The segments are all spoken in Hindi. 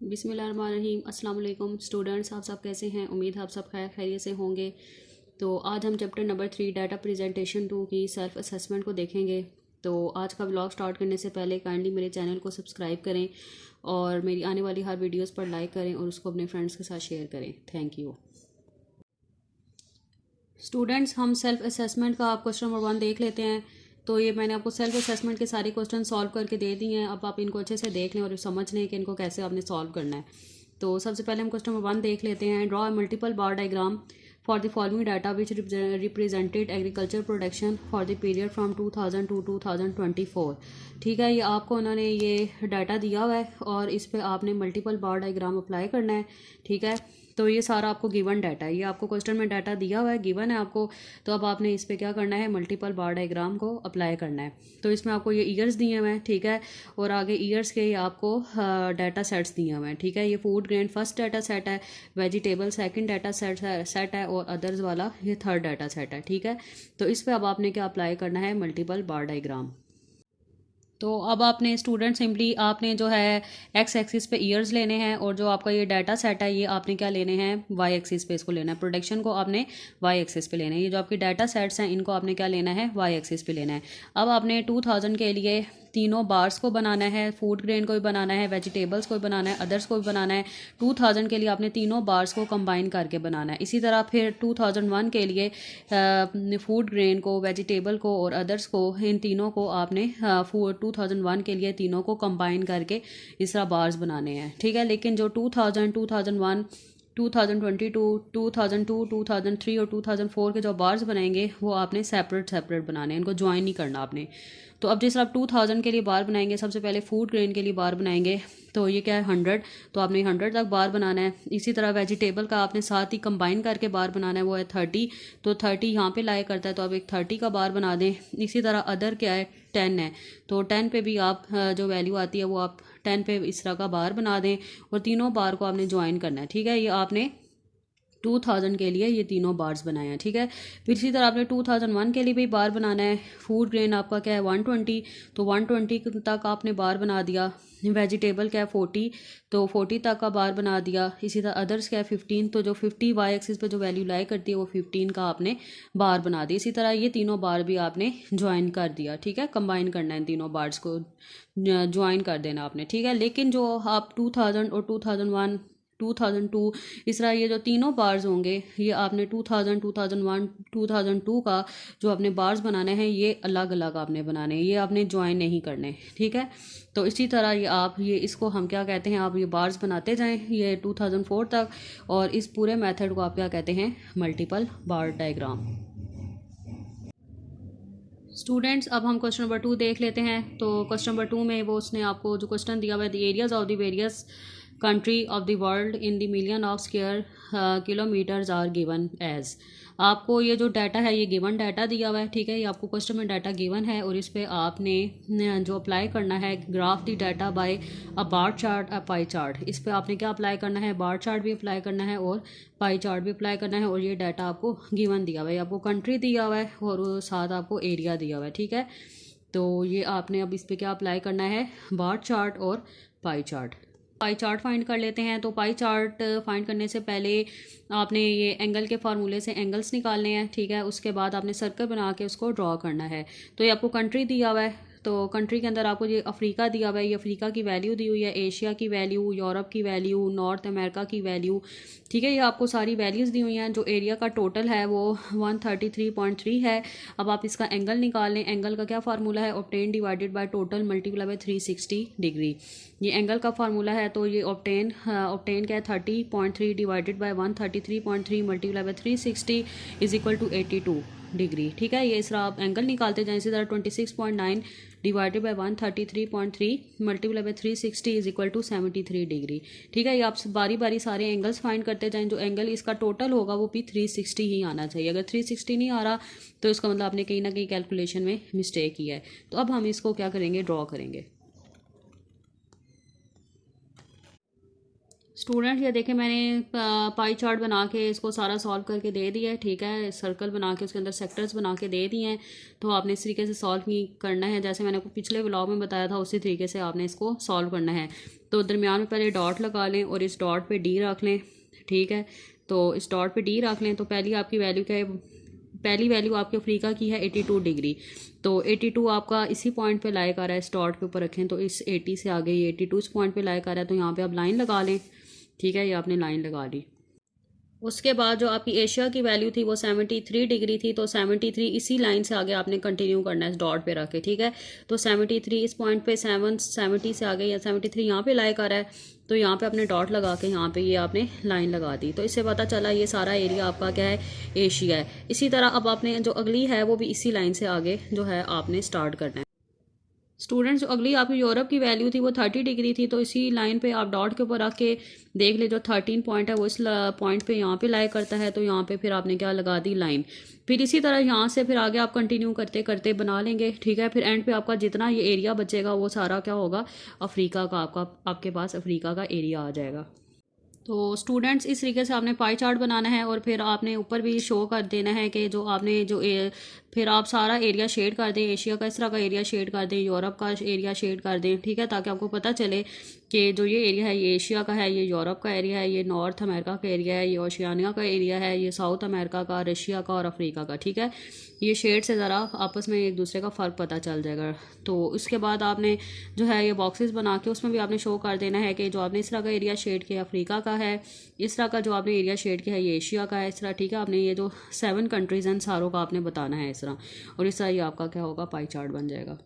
बिस्मिल्लाहिर्रहमानिर्रहीम। अस्सलाम वालेकुम स्टूडेंट्स, आप सब कैसे हैं? उम्मीद है आप सब खैरियत से होंगे। तो आज हम चैप्टर नंबर 3 डाटा प्रेजेंटेशन 2 की सेल्फ असेसमेंट को देखेंगे। तो आज का व्लॉग स्टार्ट करने से पहले काइंडली मेरे चैनल को सब्सक्राइब करें और मेरी आने वाली हर वीडियोस पर लाइक करें और उसको अपने फ्रेंड्स के साथ शेयर करें। Thank you. स्टूडेंट्स, हम सेल्फ असेसमेंट का आप क्वेश्चन नंबर 1 देख लेते हैं। तो ये मैंने आपको सेल्फ असेसमेंट के सारे क्वेश्चन सॉल्व करके दे दिए हैं। अब आप इनको अच्छे से देख लें और समझ लें कि इनको कैसे आपने सॉल्व करना है। तो सबसे पहले हम क्वेश्चन नंबर 1 देख लेते हैं। Draw a multiple bar diagram for the following data which represented agriculture production for the period from 2000 to 2024। ठीक है, ये आपको उन्होंने ये डाटा दिया हुआ है और इस पर आपने मल्टीपल बार डायग्राम अप्लाई करना है। ठीक है, तो ये सारा आपको गिवन डाटा है, ये आपको क्वेश्चन में डाटा दिया हुआ है, गिवन है आपको। तो अब आपने इस पे क्या करना है, मल्टीपल बार डायग्राम को अप्लाई करना है। तो इसमें आपको ये ईयर्स दिए हुए हैं, ठीक है, और आगे ईयर्स के ये आपको डाटा सेट्स दिए हुए हैं। ठीक है, ये food grain first data set है, वेजिटेबल सेकंड डाटा सेट है और अदर्स वाला ये थर्ड डाटा सेट है। ठीक है, तो इस पर अब आपने क्या अप्लाई करना है, मल्टीपल बार डायग्राम। तो अब आपने स्टूडेंट सिंपली आपने जो है एक्स एक्सिस पे ईयर्स लेने हैं और जो आपका ये डाटा सेट है ये आपने क्या लेने हैं, वाई एक्सिस पे इसको लेना है। प्रोडक्शन को आपने वाई एक्सिस पे लेना है। ये जो आपकी डाटा सेट्स हैं इनको आपने क्या लेना है, वाई एक्सिस पे लेना है। अब आपने 2000 के लिए तीनों बार्स को बनाना है, फूड ग्रेन को भी बनाना है, वेजिटेबल्स को भी बनाना है, अदर्स को भी बनाना है। 2000 के लिए आपने तीनों बार्स को कंबाइन करके बनाना है। इसी तरह फिर 2001 के लिए फूड ग्रेन को, वेजिटेबल को और अदर्स को, इन तीनों को आपने 2001 के लिए तीनों को कंबाइन करके इस तरह बार्स बनाने हैं। ठीक है, लेकिन जो 2000, 2001, 2022, 2002, 2003 और 2004 के जो बार्स बनाएंगे वो आपने सेपरेट सेपरेट बनाने हैं, इनको ज्वाइन नहीं करना आपने। तो अब जिस आप 2000 के लिए बार बनाएंगे, सबसे पहले फूड ग्रेन के लिए बार बनाएंगे, तो ये क्या है 100, तो आपने 100 तक बार बनाना है। इसी तरह वेजिटेबल का आपने साथ ही कंबाइन करके बार बनाना है, वो है 30, तो 30 यहाँ पे लाया करता है, तो आप एक 30 का बार बना दें। इसी तरह अदर क्या है, 10 है, तो 10 पे भी आप जो वैल्यू आती है वो आप 10 पे इस तरह का बार बना दें और तीनों बार को आपने ज्वाइन करना है। ठीक है, ये आपने 2000 के लिए ये तीनों बार्स बनाए हैं। ठीक है, फिर इसी तरह आपने 2001 के लिए भी बार बनाना है। फूड ग्रेन आपका क्या है 120, तो 120 तक आपने बार बना दिया। वेजिटेबल क्या है 40, तो 40 तक का बार बना दिया। इसी तरह अदर्स क्या है 15, तो जो 50 वाई एक्सिस पे जो वैल्यू लाई करती है वो 15 का आपने बार बना दिया। इसी तरह ये तीनों बार भी आपने ज्वाइन कर दिया। ठीक है, कंबाइन करना है, तीनों बार्स को ज्वाइन कर देना आपने। ठीक है, लेकिन जो आप 2000 और 2001, 2002, इस तरह ये जो तीनों बार्स होंगे ये आपने 2000, 2001, 2002 का जो आपने बार्स बनाने हैं ये अलग अलग आपने बनाने हैं, ये आपने ज्वाइन नहीं करने। ठीक है, तो इसी तरह ये आप ये इसको हम क्या कहते हैं, आप ये बार्स बनाते जाएं ये 2004 तक, और इस पूरे मेथड को आप क्या कहते हैं, मल्टीपल बार डायग्राम। स्टूडेंट्स, अब हम क्वेश्चन नंबर 2 देख लेते हैं। तो क्वेश्चन नंबर 2 में वो उसने आपको जो क्वेश्चन दिया हुआ है, the areas of the various country of the world in the million of square kilometers are given as. आपको ये जो डाटा है ये गिवन डाटा दिया हुआ है। ठीक है, ये आपको क्वेश्चन में डाटा गिवन है और इस पे आपने जो अप्लाई करना है, graph the data by a bar chart a pie chart. इस पे आपने क्या अप्लाई करना है, बार चार्ट भी अप्लाई करना है और पाई चार्ट भी अप्लाई करना है। और ये डाटा आपको गिवन दिया हुआ है, आपको कंट्री दिया हुआ है और साथ आपको एरिया दिया हुआ है। ठीक है, तो ये आपने अब इस पे क्या अप्लाई करना है, बार चार्ट और pie chart. Pie chart find कर लेते हैं। तो पाई चार्ट फाइंड करने से पहले आपने ये एंगल के फार्मूले से एंगल्स निकालने हैं। ठीक है, उसके बाद आपने सर्कल बना के उसको ड्रॉ करना है। तो ये आपको कंट्री दिया हुआ है, तो कंट्री के अंदर आपको ये अफ्रीका दिया हुआ है, ये अफ्रीका की वैल्यू दी हुई है, एशिया की वैल्यू, यूरोप की वैल्यू, नॉर्थ अमेरिका की वैल्यू। ठीक है, ये आपको सारी वैल्यूज़ दी हुई हैं। जो एरिया का टोटल है वो 133.3 है। अब आप इसका एंगल निकाल लें। एंगल का क्या फार्मूला है, obtain divided by total multiply by 360 degree. ये एंगल का फार्मूला है, तो ये ऑब्टेन क्या है 30.3 divided by 133.3 multiply by 360 is equal to 82 degree. ठीक है, ये इस तरह आप एंगल निकालते जाएं। इसी तरह 26.9 divided by 133.3 multiply by 360 is equal to 73 degree. ठीक है, ये आप बारी बारी सारे एंगल्स फाइंड करते जाएं। जो एंगल इसका टोटल होगा वो भी 360 ही आना चाहिए। अगर 360 नहीं आ रहा तो इसका मतलब आपने कहीं ना कहीं कैलकुलेशन में मिस्टेक किया है। तो अब हम इसको क्या करेंगे, ड्रॉ करेंगे। स्टूडेंट ये देखें मैंने पाई चार्ट बना के इसको सारा सॉल्व करके दे दिया है, ठीक है। सर्कल बना के उसके अंदर सेक्टर्स बना के दे दिए हैं। तो आपने इस तरीके से सॉल्व करना है, जैसे मैंने आपको पिछले व्लॉग में बताया था उसी तरीके से आपने इसको सॉल्व करना है। तो दरमियान में पहले डॉट लगा लें और इस डॉट पे डी रख लें, ठीक है। तो इस डॉट पे डी रख लें तो पहली आपकी वैल्यू क्या है, पहली वैल्यू आपके अफ्रीका की है 82 डिग्री। तो 82 आपका इसी पॉइंट पे लाइक आ रहा है, इस डॉट के ऊपर रखें तो इस 80 से आगे ये 82 इस पॉइंट पे लाइक आ रहा है। तो यहाँ पे आप लाइन लगा लें, ठीक है। ये आपने लाइन लगा ली। उसके बाद जो आपकी एशिया की वैल्यू थी वो 73 डिग्री थी। तो 73 इसी लाइन से आगे आपने कंटिन्यू करना है इस डॉट पे रख के, ठीक है। तो 73 इस पॉइंट पे 70 से आगे या 73 यहाँ पे लाइक आ रहा है। तो यहाँ पे अपने डॉट लगा के यहाँ पे ये आपने लाइन लगा दी। तो इससे पता चला ये सारा एरिया आपका क्या है, एशिया है। इसी तरह अब आपने जो अगली है वो भी इसी लाइन से आगे जो है आपने स्टार्ट करना है। स्टूडेंट्स अगली आपकी यूरोप की वैल्यू थी वो 30 डिग्री थी। तो इसी लाइन पे आप डॉट के ऊपर रख के देख ले, जो 13 पॉइंट है वो इस पॉइंट पे यहाँ पे लाई करता है। तो यहाँ पे फिर आपने क्या लगा दी, लाइन। फिर इसी तरह यहाँ से फिर आगे आप कंटिन्यू करते करते बना लेंगे, ठीक है। फिर एंड पे आपका जितना ये एरिया बचेगा वो सारा क्या होगा, अफ्रीका का आपके पास अफ्रीका का एरिया आ जाएगा। तो स्टूडेंट्स इस तरीके से आपने पाई चार्ट बनाना है और फिर आपने ऊपर भी शो कर देना है कि जो आपने फिर आप सारा एरिया शेड कर दें, एशिया का इस तरह का एरिया शेड कर दें, यूरोप का एरिया शेड कर दें, ठीक है। ताकि आपको पता चले कि जो ये एरिया है ये एशिया का है, ये यूरोप का एरिया है, ये नॉर्थ अमेरिका का एरिया है, ये ओशियानिया का एरिया है, ये साउथ अमेरिका का, रशिया का और अफ्रीका का, ठीक है। ये शेड से ज़रा आपस में एक दूसरे का फ़र्क पता चल जाएगा। तो इसके बाद आपने जो है ये बॉक्सेस बना के उसमें भी आपने शो कर देना है कि जो आपने इस तरह का एरिया शेड किया अफ्रीका का है, इस तरह का जो आपने एरिया शेड किया है ये एशिया का है, इस तरह, ठीक है। आपने ये जो 7 कंट्रीज़ हैं सारों का आपने बताना है इस तरह, और इस तरह ये आपका क्या होगा, पाई चार्ट बन जाएगा।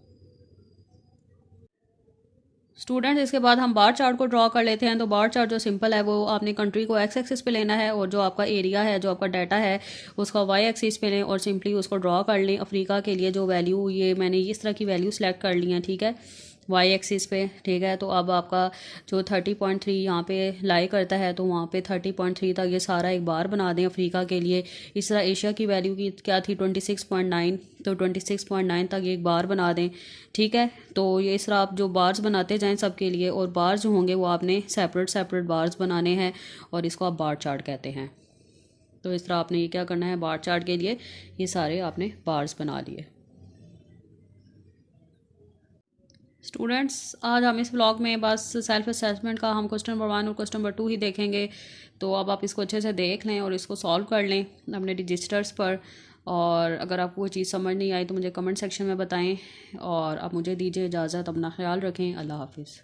स्टूडेंट्स इसके बाद हम बार चार्ट को ड्रॉ कर लेते हैं। तो बार चार्ट जो सिंपल है वो आपने कंट्री को एक्स एक्सिस पे लेना है और जो आपका एरिया है, जो आपका डाटा है उसका वाई एक्सिस पे लें और सिंपली उसको ड्रॉ कर लें। अफ्रीका के लिए जो वैल्यू ये मैंने इस तरह की वैल्यू सेलेक्ट कर ली है, ठीक है, वाई एक्सिस पे, ठीक है। तो अब आपका जो 30.3 यहाँ पे लाई करता है तो वहाँ पे 30.3 तक ये सारा एक बार बना दें अफ्रीका के लिए। इस तरह एशिया की वैल्यू की क्या थी 26.9, तो 26.9 तक एक बार बना दें, ठीक है। तो ये इस तरह आप जो बार्स बनाते जाएं सबके लिए, और बार्स जो होंगे वो आपने सेपरेट सेपरेट बार्स बनाने हैं और इसको आप बार चार्ट कहते हैं। तो इस तरह आपने ये क्या करना है, बार चार्ट के लिए ये सारे आपने बार्स बना लिए। स्टूडेंट्स आज हम इस ब्लॉग में बस सेल्फ असेसमेंट का हम क्वेश्चन नंबर 1 और क्वेश्चन नंबर 2 ही देखेंगे। तो अब आप इसको अच्छे से देख लें और इसको सॉल्व कर लें अपने रजिस्टर्स पर। और अगर आपको कोई चीज़ समझ नहीं आई तो मुझे कमेंट सेक्शन में बताएं। और अब मुझे दीजिए इजाज़त, अपना ख्याल रखें, अल्लाह हाफिज़।